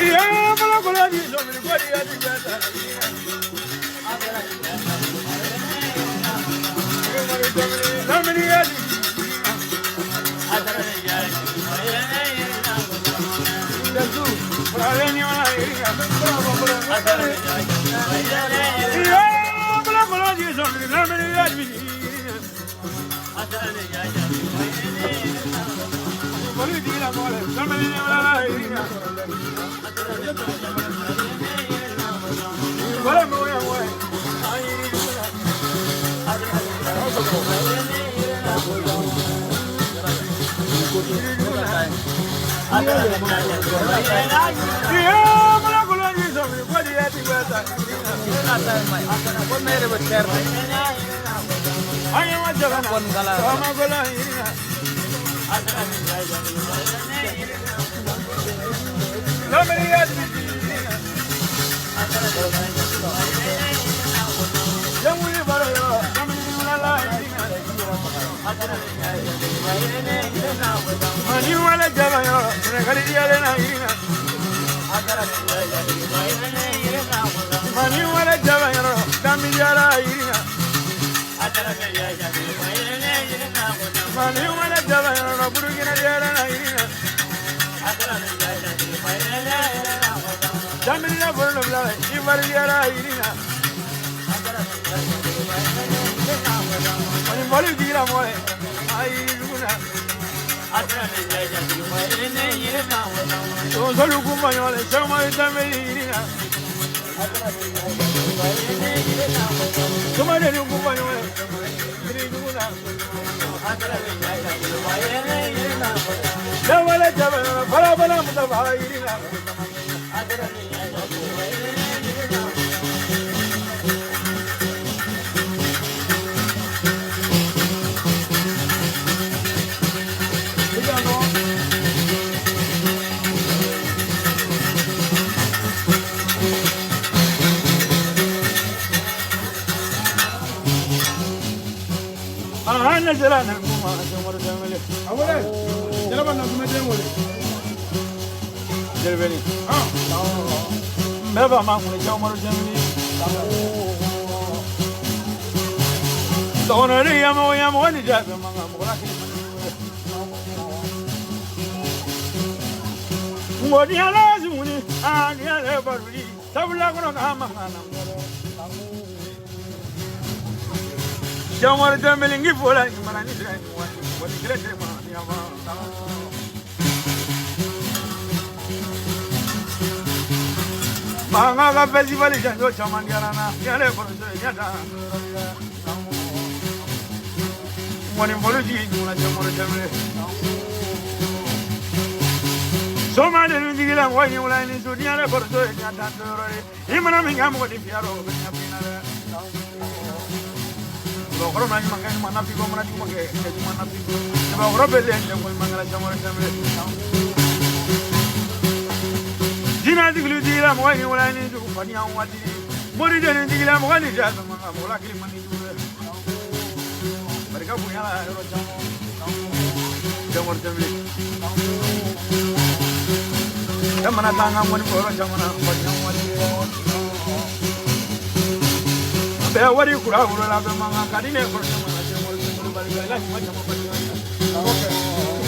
Yeah, Malakola, you don't really body at the better. How many years? Never mind when you come to Germany. Don't worry, I'm one of them. What do you like? I never read. Jamar Jamilingi for like Manani. What is it? Manga festival is no Chamangana. Yale for Yada. One in Bologi, Jamar Jamil. So many in the Gila, why you line into the other for so even I mean, I'm what if you are over. Roman Manapi, Robert and Mangala Jamar Jamil. Gina di Gludia, why you line into Pania, what did you do? I'm one is just a lucky money. But Jamar Jamil. Jamana tanga one for Jamana, but what you could have Manga Cadine for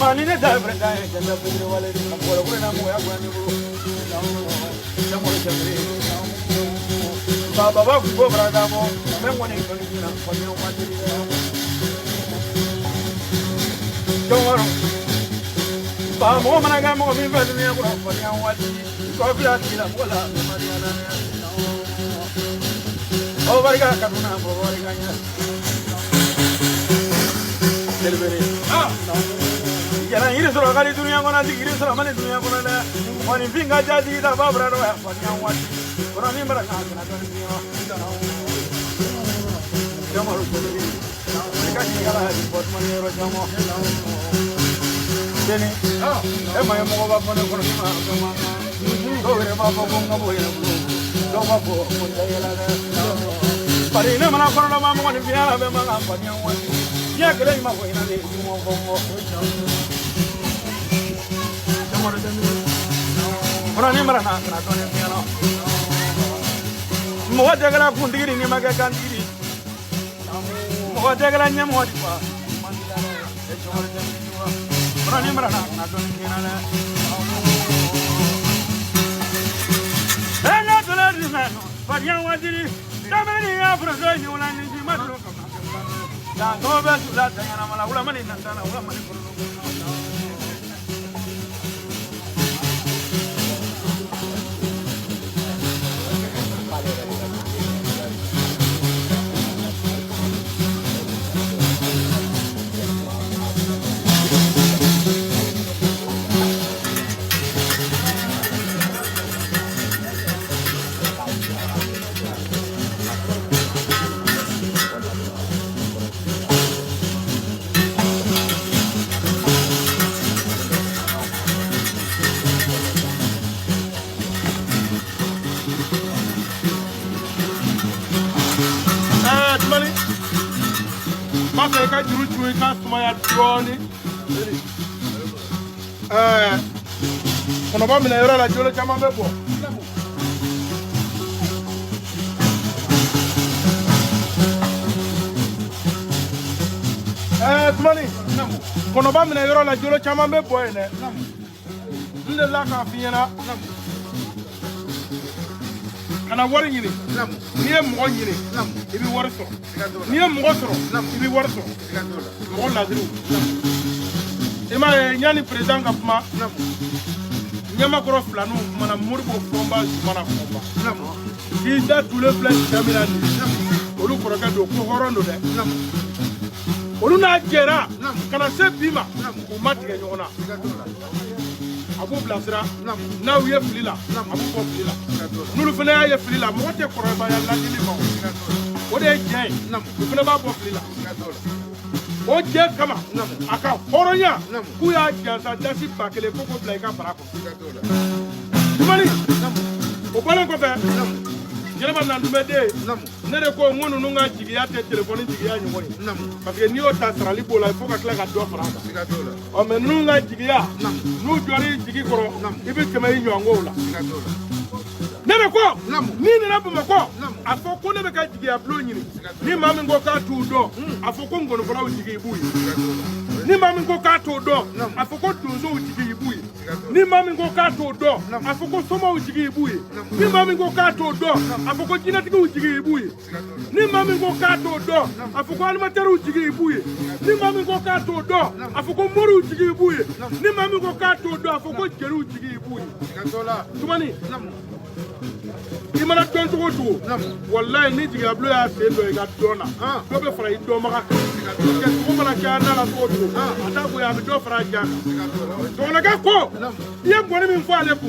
Manina Dabra, Baba, woman, I got more people than you for young one. Coffee, oh, I got Kapuna for Oregon. Can I use a locality to young one? I think it is a money to young one. One finger just eat a Barbara for young one. For a member, I can't Ona ni mara na tone piano. Mo degala kundiri ni maga kandiri. Mo degala nyamo di pa. Ona ni mara na tone piano. Ena tole di mano. Parian wajiri. Damani afro do ni wala ni madro kama. Da no be sula tangana mala wala mani nandana wala mani ko. Masa ka juru ka sumaya drone kono ba mina yoro la jolo chama bebo tumani kono ba mina yoro la jolo chama bebo ene nde la ka fiena kana wari nyini ni e mo nyini ibi wari so ni e mo so ibi wari so mo la diru ima nyani president kapma nyama koro flanu mana murbo fomba mana fomba ki da tous les flèches camera ni olu koro ka do ko horondo de olu na jera kana se bima ko matige nyona abu blasira na uye filila abu ko filila nulu fana ya filila mo te koro ba ya la ni mo o de je ku fana ba bo filila o je kama aka horonya ku ya jansa dasi bakele ko ko bla ka barako tumani o balen ko fe jere ba na ndumede ne de ko ngonu nunga jigiya te telephone jigiya nyoni parce que ni o ta sarali bola il faut ka kla ka do faranga o me nunga jigiya nu jori jigi koro ibi kema nyongo la ne de ko ni na buma ko afo ko ne be ka jigiya blo nyini ni mami ngo ka tu do afo ko ngono fara jigi buyi ni mami ngo ka tu do afo ko tuzo jigi buyi ni mami ngo ka tu do afo ko soma jigi buyi ni mami ngo ka tu do afo ko jinati ko jigi buyi ni mami ngo ka tu do afo ko animateur jigi buyi ni mami ngo ka tu do afo ko moru jigi buyi ni mami ngo ka tu do afo ko jeru jigi buyi tumani imana don to to wallahi ni jiga blo ya se do ga dona do be fara do maka ke ko mala ka na la to to ata ko ya be do fara ja to na ga ko ye ngoni min fo ale ku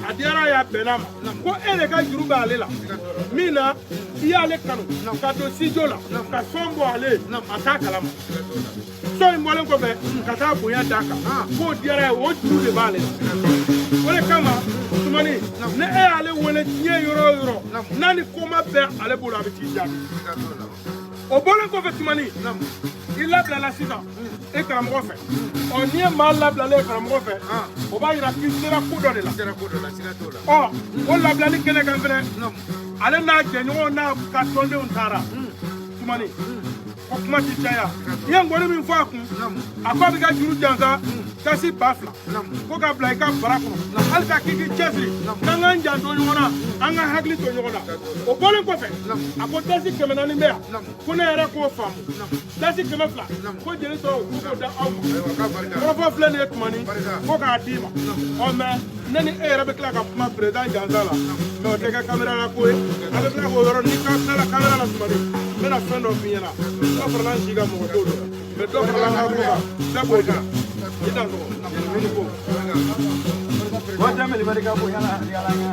adiara ya benama ko ele ka juru ba ale la mina iya ale kanu ka to sijola ka sombo ale ata kalama so imbolen ko be ka ta buya daka ko diara o juru de ba ale wala kama tumani ne e ale wala tie yoro nani koma be ale bolo abiti jabi o bolen ko fe tumani il labla la sita e kala mo fe o nie ma labla le kala mo fe o ba ira ki sera ko do de la sira to la o labla ni kene kan fere ale na jenyo na ka tonde on tara tumani o kuma ti jaya ye ngoni min fa kun akwa bi ga juru janza kasi bafla ko ka bla ka barako alka kiki chefri kanga njando nyona anga hagli to nyona o bolen ko fe ako tasi kemenani mea ko na era ko fam tasi kemafla ko jeli to ko da awu ko fo fle ne tumani ko ka dima o me nani era be kla ka kuma president janza la me o teka camera la ko e ale kla ko ro ni ka na la camera la tumani me na friend of me na ko fala shiga mo do do me do fala ko da bo da ida no ni ko wata meli marika ko yana yalanya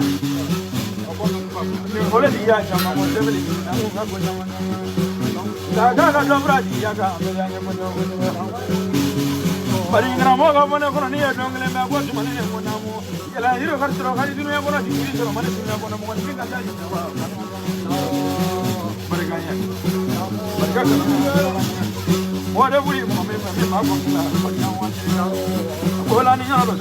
ole dia chama mo tebeli na ko ka gona daga ka dobra dia ka me ya mo no bari ngra mo ga mo ne ko ni ya dongle me ko ti mane mo na mo yala hiro kar tro khali dinu ya ko na ti tro mane ti ko na mo ni ka ja ji bari ga ya bari ka mo de buri mo me ma ko la ko na wa ti na ko la ni ya ba